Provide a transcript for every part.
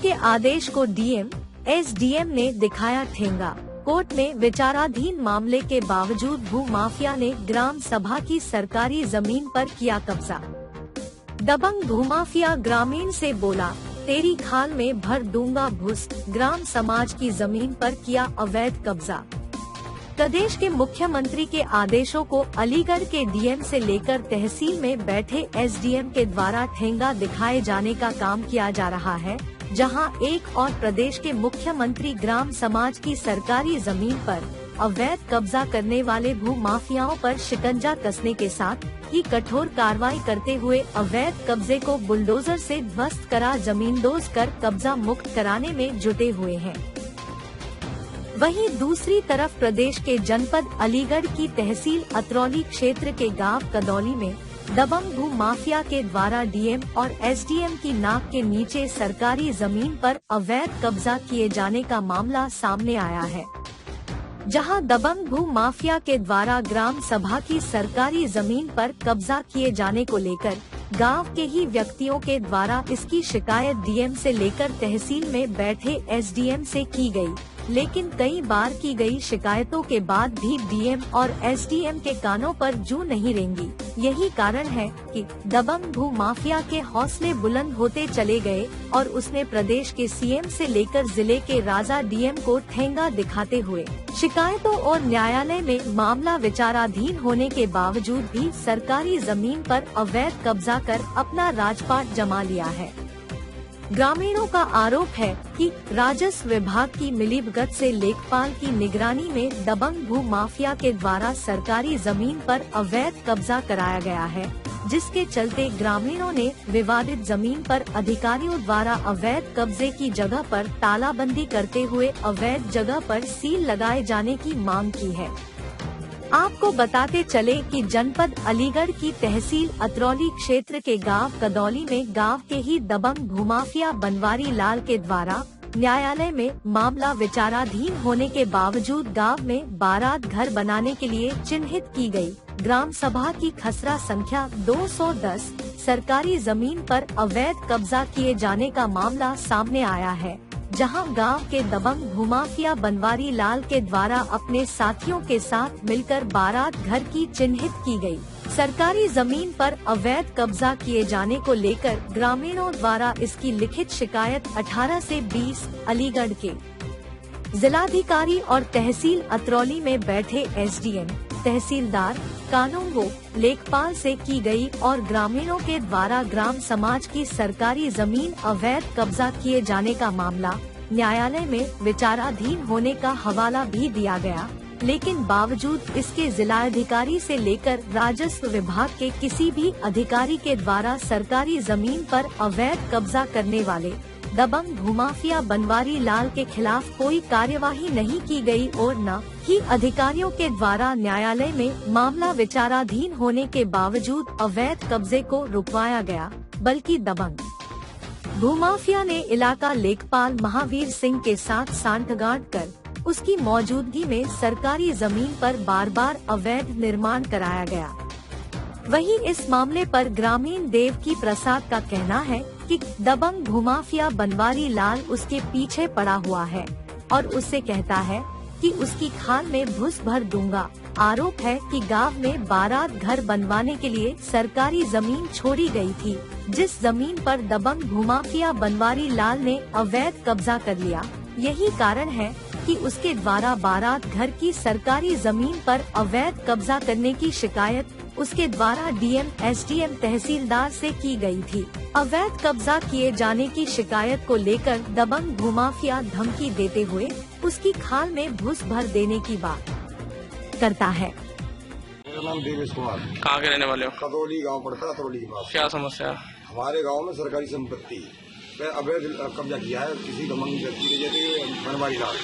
के आदेश को DM, SDM ने दिखाया ठेंगा। कोर्ट में विचाराधीन मामले के बावजूद भू माफिया ने ग्राम सभा की सरकारी जमीन पर किया कब्जा। दबंग भूमाफिया ग्रामीण से बोला, तेरी खाल में भर दूंगा घुस। ग्राम समाज की जमीन पर किया अवैध कब्जा। प्रदेश के मुख्यमंत्री के आदेशों को अलीगढ़ के डीएम से लेकर तहसील में बैठे एसडीएम के द्वारा ठेंगा दिखाए जाने का काम किया जा रहा है, जहां एक और प्रदेश के मुख्यमंत्री ग्राम समाज की सरकारी जमीन पर अवैध कब्जा करने वाले भू माफियाओं पर शिकंजा कसने के साथ ही कठोर कार्रवाई करते हुए अवैध कब्जे को बुलडोजर से ध्वस्त करा जमींदोज कर कब्जा मुक्त कराने में जुटे हुए हैं। वहीं दूसरी तरफ प्रदेश के जनपद अलीगढ़ की तहसील अतरौली क्षेत्र के गांव कदौली में दबंग भू माफिया के द्वारा डीएम और एसडीएम की नाक के नीचे सरकारी जमीन पर अवैध कब्जा किए जाने का मामला सामने आया है, जहां दबंग भू माफिया के द्वारा ग्राम सभा की सरकारी जमीन पर कब्जा किए जाने को लेकर गांव के ही व्यक्तियों के द्वारा इसकी शिकायत डीएम से लेकर तहसील में बैठे एसडीएम से की गई, लेकिन कई बार की गई शिकायतों के बाद भी डीएम और एसडीएम के कानों पर जूं नहीं रेंगी। यही कारण है कि दबंग भू माफिया के हौसले बुलंद होते चले गए और उसने प्रदेश के सीएम से लेकर जिले के राजा डीएम को ठेंगा दिखाते हुए शिकायतों और न्यायालय में मामला विचाराधीन होने के बावजूद भी सरकारी जमीन पर अवैध कब्जा कर अपना राजपाट जमा लिया है। ग्रामीणों का आरोप है कि राजस्व विभाग की मिलीभगत से लेखपाल की निगरानी में दबंग भू माफिया के द्वारा सरकारी जमीन पर अवैध कब्जा कराया गया है, जिसके चलते ग्रामीणों ने विवादित जमीन पर अधिकारियों द्वारा अवैध कब्जे की जगह पर तालाबंदी करते हुए अवैध जगह पर सील लगाए जाने की मांग की है। आपको बताते चले कि जनपद अलीगढ़ की तहसील अतरौली क्षेत्र के गांव कदौली में गांव के ही दबंग भूमाफिया बनवारी लाल के द्वारा न्यायालय में मामला विचाराधीन होने के बावजूद गांव में बारात घर बनाने के लिए चिन्हित की गई ग्राम सभा की खसरा संख्या 210 सरकारी जमीन पर अवैध कब्जा किए जाने का मामला सामने आया है, जहां गांव के दबंग भूमाफिया बनवारी लाल के द्वारा अपने साथियों के साथ मिलकर बारात घर की चिन्हित की गई सरकारी जमीन पर अवैध कब्जा किए जाने को लेकर ग्रामीणों द्वारा इसकी लिखित शिकायत 18 से 20 अलीगढ़ के जिलाधिकारी और तहसील अतरौली में बैठे एसडीएम, तहसीलदार, कानूनगो, लेखपाल से की गई और ग्रामीणों के द्वारा ग्राम समाज की सरकारी जमीन अवैध कब्जा किए जाने का मामला न्यायालय में विचाराधीन होने का हवाला भी दिया गया, लेकिन बावजूद इसके जिलाधिकारी से लेकर राजस्व विभाग के किसी भी अधिकारी के द्वारा सरकारी जमीन पर अवैध कब्जा करने वाले दबंग भूमाफिया बनवारी लाल के खिलाफ कोई कार्यवाही नहीं की गई और न ही अधिकारियों के द्वारा न्यायालय में मामला विचाराधीन होने के बावजूद अवैध कब्जे को रुकवाया गया, बल्कि दबंग भूमाफिया ने इलाका लेखपाल महावीर सिंह के साथ सांठगांठ कर उसकी मौजूदगी में सरकारी जमीन पर बार बार अवैध निर्माण कराया गया। वहीं इस मामले पर ग्रामीण देवकी प्रसाद का कहना है कि दबंग भूमाफिया बनवारी लाल उसके पीछे पड़ा हुआ है और उससे कहता है कि उसकी खाल में घुस भर दूंगा। आरोप है कि गांव में बारात घर बनवाने के लिए सरकारी जमीन छोड़ी गई थी, जिस जमीन पर दबंग भूमाफिया बनवारी लाल ने अवैध कब्जा कर लिया। यही कारण है कि उसके द्वारा बारात घर की सरकारी जमीन पर अवैध कब्जा करने की शिकायत उसके द्वारा डीएम, एसडीएम, तहसीलदार से की गई थी। अवैध कब्जा किए जाने की शिकायत को लेकर दबंग भूमाफिया धमकी देते हुए उसकी खाल में घुस भर देने की बात करता है। मेरा नाम देवेश कुमार। कहाँ के रहने वाले हो? कदौली गांव पड़ता है, अतरौली के पास। क्या समस्या है? हमारे गांव में सरकारी संपत्ति पे अवैध कब्जा किया है किसी दबंग व्यक्ति ने, जैसे बनवारी लाल,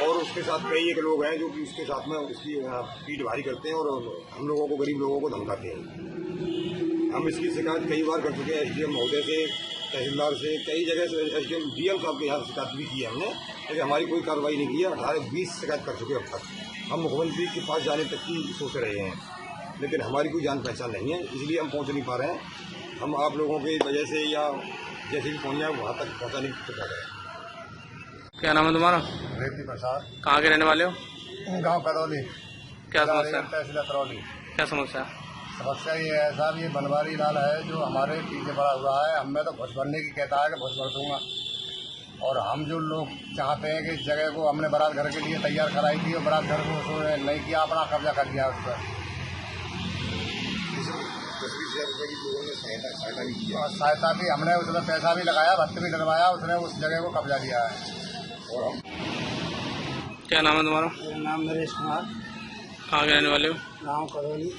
और उसके साथ कई एक लोग हैं जो कि उसके साथ में उसकी पीठ भारी करते हैं और हम लोगों को, गरीब लोगों को धमकाते हैं। हम इसकी शिकायत कई बार कर चुके हैं, एसडीएम महोदय से, तहसीलदार से, कई जगह से, एसडीएम डीएम साहब के यहाँ शिकायत भी की है हमने, लेकिन हमारी कोई कार्रवाई नहीं की है। 18-20 शिकायत कर चुके अब तक। हम मुख्यमंत्री के पास जाने तक की सोच रहे हैं, लेकिन हमारी कोई जान पहचान नहीं है, इसलिए हम पहुँच नहीं पा रहे हैं। हम आप लोगों की वजह से या जैसे भी पहुँच जाए वहाँ तक पहुँचाने की कोशिश करें। क्या नाम है तुम्हारा? रेवती प्रसाद, कहाँ के रहने वाले हो? गाँव करौली, क्या समस्या? तहसील करौली। क्या समस्या? समस्या ये है साहब, ये बनवारी लाल है जो हमारे पीछे पड़ा हुआ है। हमें तो घुस भरने की कहता है कि घुस भर दूंगा, और हम जो लोग चाहते हैं कि इस जगह को हमने बारात घर के लिए तैयार कराई थी और बारात घर को उसने नहीं किया, अपना कब्जा कर लिया उस पर। 20,000 रुपये की लोगों ने सहायता भी की, और सहायता भी हमने उसमें पैसा भी लगाया, भत्ते भी डलवाया, उसने उस जगह को कब्जा लिया है। और हम क्या नाम है तुम्हारा? मेरा नाम नरेश कुमार, कहाँ के रहने वाले हो? गाँव करौली।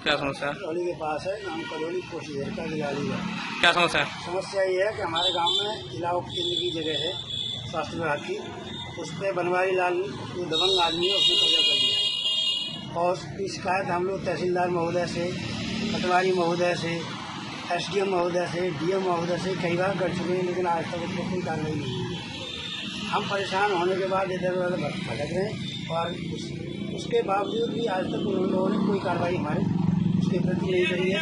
क्या समस्या है? करौली के पास है, गाँव करौली कोशीधर का गिलाड़ी है। क्या समस्या है? समस्या ये है कि हमारे गांव में जिला उप केंद्र की जगह है स्वास्थ्य विभाग की, उस पर बनवारी लाल जो दबंग आदमी है उसने कब्जा कर दिया, और उसकी शिकायत हम लोग तहसीलदार महोदय से, पटवारी महोदय से, SDM महोदय से, DM महोदय से कई बार कर चुके हैं, लेकिन आज तक उस पर कोई कार्रवाई नहीं हुई। हम परेशान होने के बाद इधर उधर भटक रहे हैं, और उसके बावजूद भी आज तक उन लोगों ने कोई कार्रवाई हमारे उसके प्रति नहीं करी है।